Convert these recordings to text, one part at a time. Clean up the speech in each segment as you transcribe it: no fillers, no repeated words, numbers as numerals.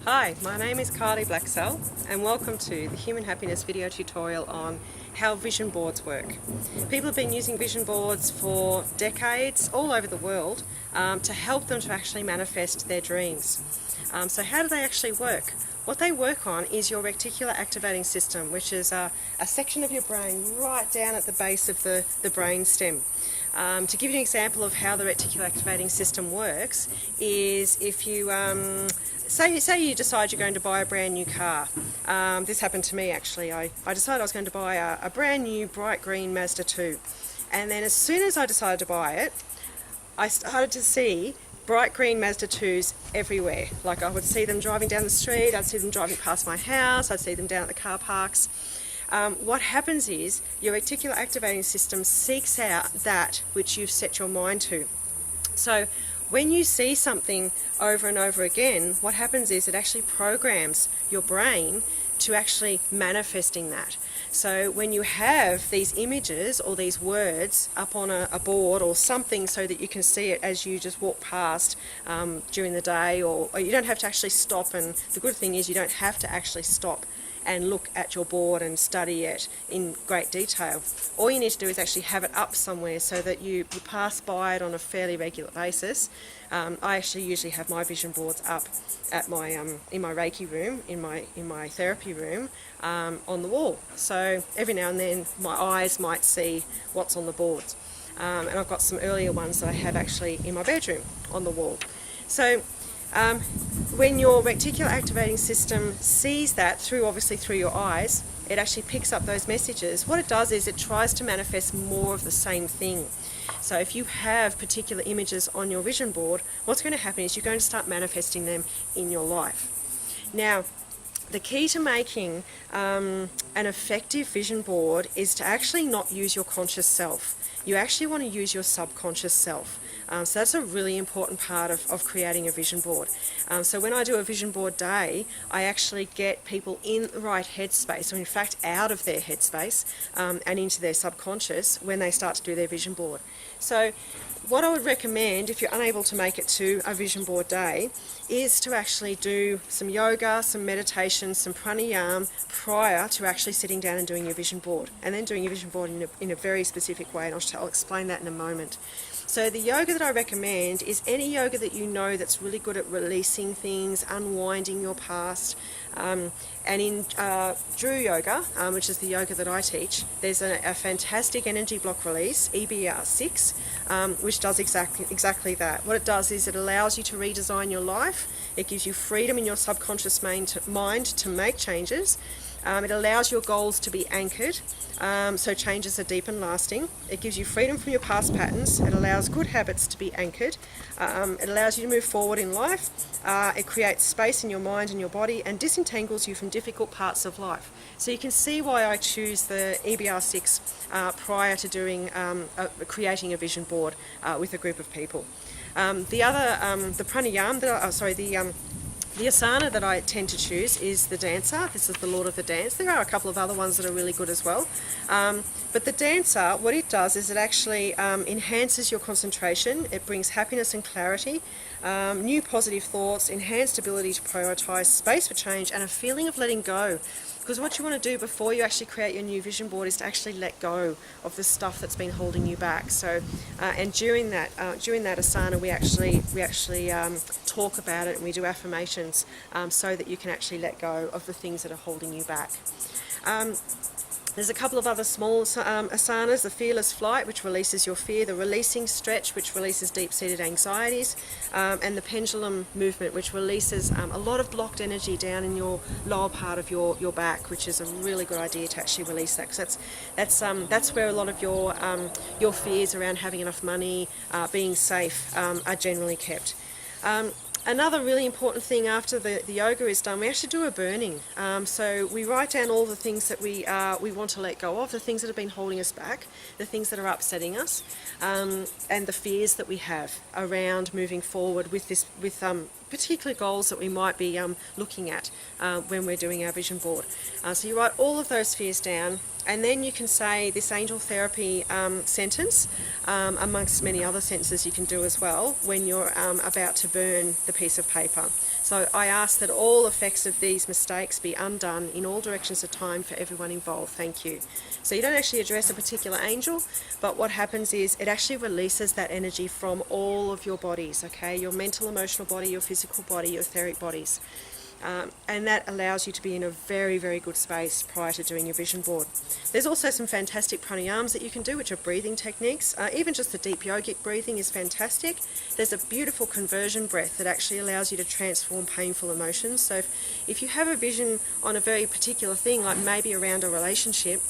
Hi, my name is Kylie Blacksell and welcome to the Human Happiness video tutorial on how vision boards work. People have been using vision boards for decades all over the world to help them to actually manifest their dreams. So how do they actually work? What they work on is your reticular activating system, which is a section of your brain right down at the base of the brain stem. To give you an example of how the reticular activating system works is if you say you decide you're going to buy a brand new car. This happened to me actually. I decided I was going to buy a brand new bright green Mazda 2, and then as soon as I decided to buy it, I started to see bright green Mazda 2s everywhere. Like I would see them driving down the street, I'd see them driving past my house, I'd see them down at the car parks. What happens is your reticular activating system seeks out that which you've set your mind to. So when you see something over and over again, what happens is it actually programs your brain to actually manifesting that. So when you have these images or these words up on a board or something so that you can see it as you just walk past during the day, or you don't have to actually stop, and the good thing is you don't have to actually stop and look at your board and study it in great detail. All you need to do is actually have it up somewhere so that you pass by it on a fairly regular basis. I actually usually have my vision boards up at my in my Reiki room, in my therapy room, on the wall. So every now and then my eyes might see what's on the boards, and I've got some earlier ones that I have actually in my bedroom on the wall. So when your reticular activating system sees that obviously through your eyes, it actually picks up those messages. What it does is it tries to manifest more of the same thing. So if you have particular images on your vision board, what's going to happen is you're going to start manifesting them in your life. Now, the key to making an effective vision board is to actually not use your conscious self. You actually want to use your subconscious self. So that's a really important part of creating a vision board. So when I do a vision board day, I actually get people in the right headspace, or in fact out of their headspace and into their subconscious when they start to do their vision board. So what I would recommend if you're unable to make it to a vision board day is to actually do some yoga, some meditation, some pranayam prior to actually sitting down and doing your vision board, and then doing your vision board in a very specific way, and I'll explain that in a moment. So the yoga that I recommend is any yoga that you know that's really good at releasing things, unwinding your past. And in Drew Yoga, which is the yoga that I teach, there's a fantastic energy block release, EBR6, which does exactly that. What it does is it allows you to redesign your life. It gives you freedom in your subconscious mind to make changes. It allows your goals to be anchored, so changes are deep and lasting. It gives you freedom from your past patterns. It allows good habits to be anchored. It allows you to move forward in life. It creates space in your mind and your body and disentangles you from difficult parts of life. So you can see why I choose the EBR6 prior to doing creating a vision board with a group of people. The pranayam the asana that I tend to choose is the dancer. This is the Lord of the Dance. There are a couple of other ones that are really good as well. But the dancer, what it does is it actually enhances your concentration. It brings happiness and clarity, new positive thoughts, enhanced ability to prioritise, space for change, and a feeling of letting go. Because what you want to do before you actually create your new vision board is to actually let go of the stuff that's been holding you back. So, and during that asana, we actually talk about it, and we do affirmations so that you can actually let go of the things that are holding you back. There's a couple of other small asanas, the fearless flight, which releases your fear, the releasing stretch, which releases deep-seated anxieties, and the pendulum movement, which releases a lot of blocked energy down in your lower part of your back, which is a really good idea to actually release that, because that's where a lot of your fears around having enough money, being safe, are generally kept. Another really important thing after the yoga is done, we actually do a burning. So we write down all the things that we want to let go of, the things that have been holding us back, the things that are upsetting us, and the fears that we have around moving forward with particular goals that we might be looking at when we're doing our vision board. So you write all of those fears down, and then you can say this angel therapy sentence, amongst many other sentences you can do as well when you're about to burn the piece of paper. So I ask that all effects of these mistakes be undone in all directions of time for everyone involved. Thank you. So you don't actually address a particular angel, but what happens is it actually releases that energy from all of your bodies, okay? Your mental, emotional body, your physical body, your etheric bodies. And that allows you to be in a very, very good space prior to doing your vision board. There's also some fantastic pranayams that you can do, which are breathing techniques. Even just the deep yogic breathing is fantastic. There's a beautiful conversion breath that actually allows you to transform painful emotions. So if you have a vision on a very particular thing, like maybe around a relationship,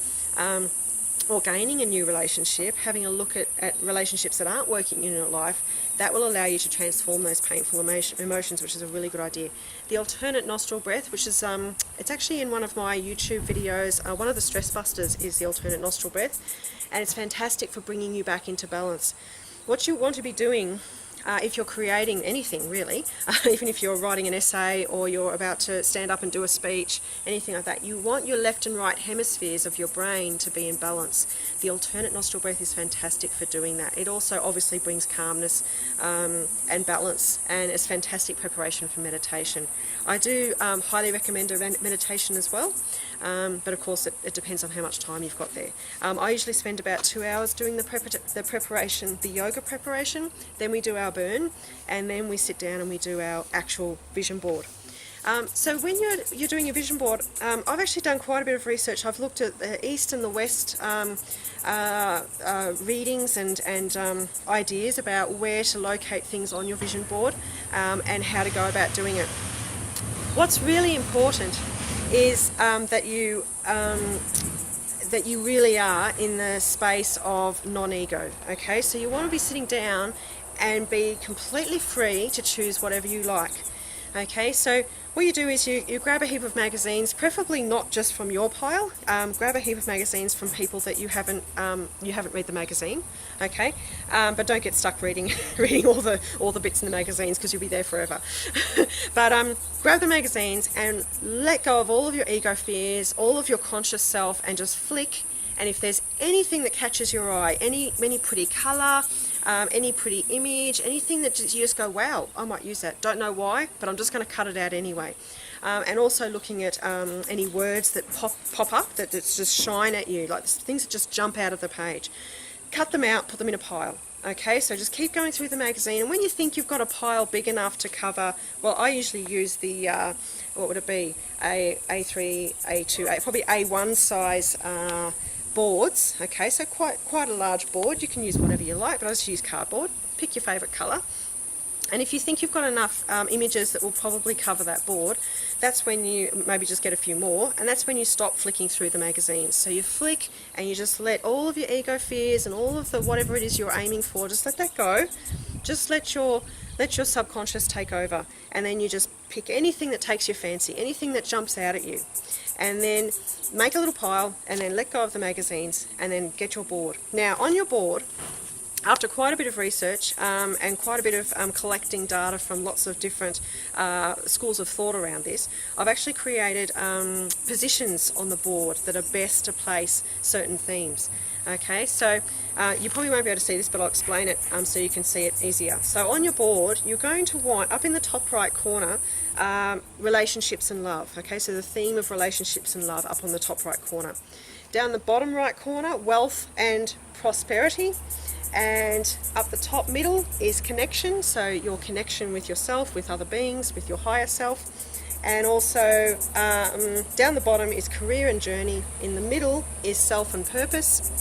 or gaining a new relationship, having a look at relationships that aren't working in your life, that will allow you to transform those painful emotions, which is a really good idea. The alternate nostril breath, which is, it's actually in one of my YouTube videos, one of the stress busters is the alternate nostril breath, and it's fantastic for bringing you back into balance. What you want to be doing if you're creating anything really, even if you're writing an essay or you're about to stand up and do a speech, anything like that, you want your left and right hemispheres of your brain to be in balance. The alternate nostril breath is fantastic for doing that. It also obviously brings calmness and balance, and it's fantastic preparation for meditation. I do highly recommend a meditation as well, but of course it depends on how much time you've got there. I usually spend about 2 hours doing the preparation, the yoga preparation, then we do our burn, and then we sit down and we do our actual vision board. So when you're doing your vision board, I've actually done quite a bit of research. I've looked at the East and the West readings and ideas about where to locate things on your vision board and how to go about doing it. What's really important is that you really are in the space of non-ego. Okay, so you want to be sitting down and be completely free to choose whatever you like. Okay, so what you do is you grab a heap of magazines, preferably not just from your pile. Grab a heap of magazines from people that you haven't read the magazine. Okay, but don't get stuck reading all the bits in the magazines, because you'll be there forever. But grab the magazines and let go of all of your ego fears, all of your conscious self, and just flick. And if there's anything that catches your eye, any pretty colour, any pretty image, anything that you just go, wow, I might use that. Don't know why, but I'm just going to cut it out anyway. And also looking at any words that pop up, that just shine at you, like things that just jump out of the page. Cut them out, put them in a pile. Okay, so just keep going through the magazine, and when you think you've got a pile big enough to cover, well, I usually use the, what would it be, A3, A2, probably A1 size boards. Okay, so quite a large board. You can use whatever you like, but I just use cardboard. Pick your favourite colour. And if you think you've got enough images that will probably cover that board, that's when you maybe just get a few more, and that's when you stop flicking through the magazines. So you flick and you just let all of your ego fears and all of the whatever it is you're aiming for, just let that go. Just let your subconscious take over, and then you just pick anything that takes your fancy, anything that jumps out at you, and then make a little pile, and then let go of the magazines, and then get your board. Now on your board, after quite a bit of research and quite a bit of collecting data from lots of different schools of thought around this, I've actually created positions on the board that are best to place certain themes. Okay, so you probably won't be able to see this, but I'll explain it so you can see it easier. So on your board, you're going to want, up in the top right corner, relationships and love. Okay, so the theme of relationships and love up on the top right corner. Down the bottom right corner, wealth and prosperity. And up the top middle is connection, so your connection with yourself, with other beings, with your higher self. And also down the bottom is career and journey. In the middle is self and purpose.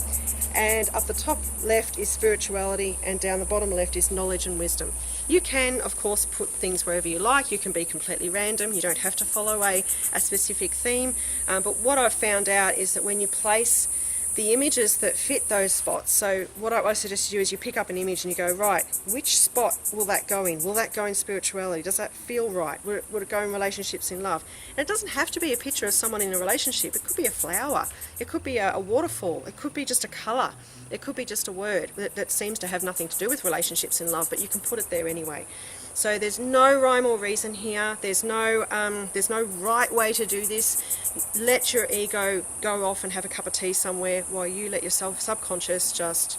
And up the top left is spirituality, and down the bottom left is knowledge and wisdom. You can, of course, put things wherever you like. You can be completely random. You don't have to follow a specific theme. But what I've found out is that when you place the images that fit those spots, so what I suggest you do is you pick up an image and you go, right, which spot will that go in? Will that go in spirituality? Does that feel right? Would it go in relationships in love? And it doesn't have to be a picture of someone in a relationship. It could be a flower. It could be a waterfall. It could be just a colour. It could be just a word that seems to have nothing to do with relationships in love, but you can put it there anyway. So there's no rhyme or reason here. There's no right way to do this. Let your ego go off and have a cup of tea somewhere while you let your subconscious just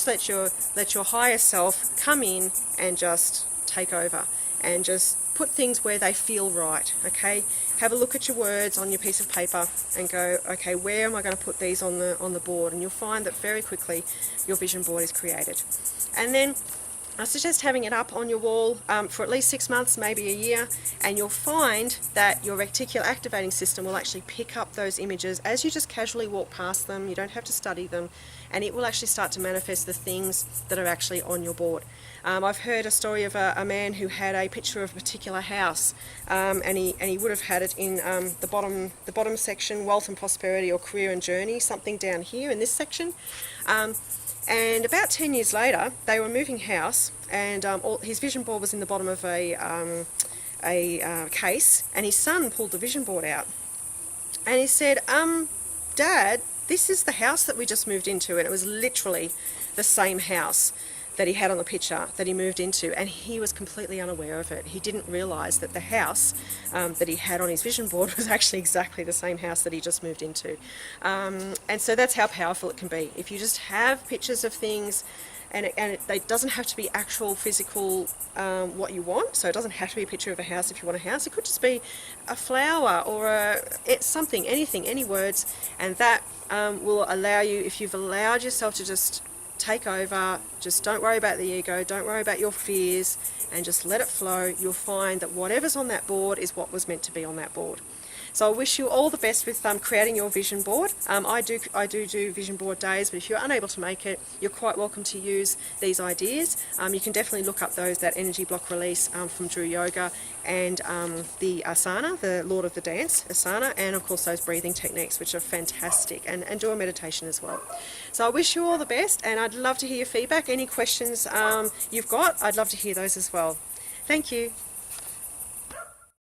let your higher self come in and just take over and just put things where they feel right, okay? Have a look at your words on your piece of paper and go, okay, where am I going to put these on the board? And you'll find that very quickly your vision board is created. And then I suggest having it up on your wall for at least 6 months, maybe a year, and you'll find that your reticular activating system will actually pick up those images as you just casually walk past them. You don't have to study them, and it will actually start to manifest the things that are actually on your board. I've heard a story of a man who had a picture of a particular house, and he would have had it in the bottom section, wealth and prosperity, or career and journey, something down here in this section. And about 10 years later, they were moving house, and his vision board was in the bottom of a case, and his son pulled the vision board out. And he said, Dad, this is the house that we just moved into, and it was literally the same house that he had on the picture that he moved into, and he was completely unaware of it. He didn't realise that the house that he had on his vision board was actually exactly the same house that he just moved into. And so that's how powerful it can be. If you just have pictures of things, and it doesn't have to be actual physical what you want, so it doesn't have to be a picture of a house if you want a house. It could just be a flower or something, anything, any words, and that will allow you, if you've allowed yourself to just take over, just don't worry about the ego, don't worry about your fears, and just let it flow, you'll find that whatever's on that board is what was meant to be on that board. So I wish you all the best with creating your vision board. I do vision board days, but if you're unable to make it, you're quite welcome to use these ideas. You can definitely look up that energy block release from Drew Yoga, and the asana, the Lord of the Dance asana, and of course those breathing techniques, which are fantastic, and do a meditation as well. So I wish you all the best, and I'd love to hear your feedback. Any questions you've got, I'd love to hear those as well. Thank you.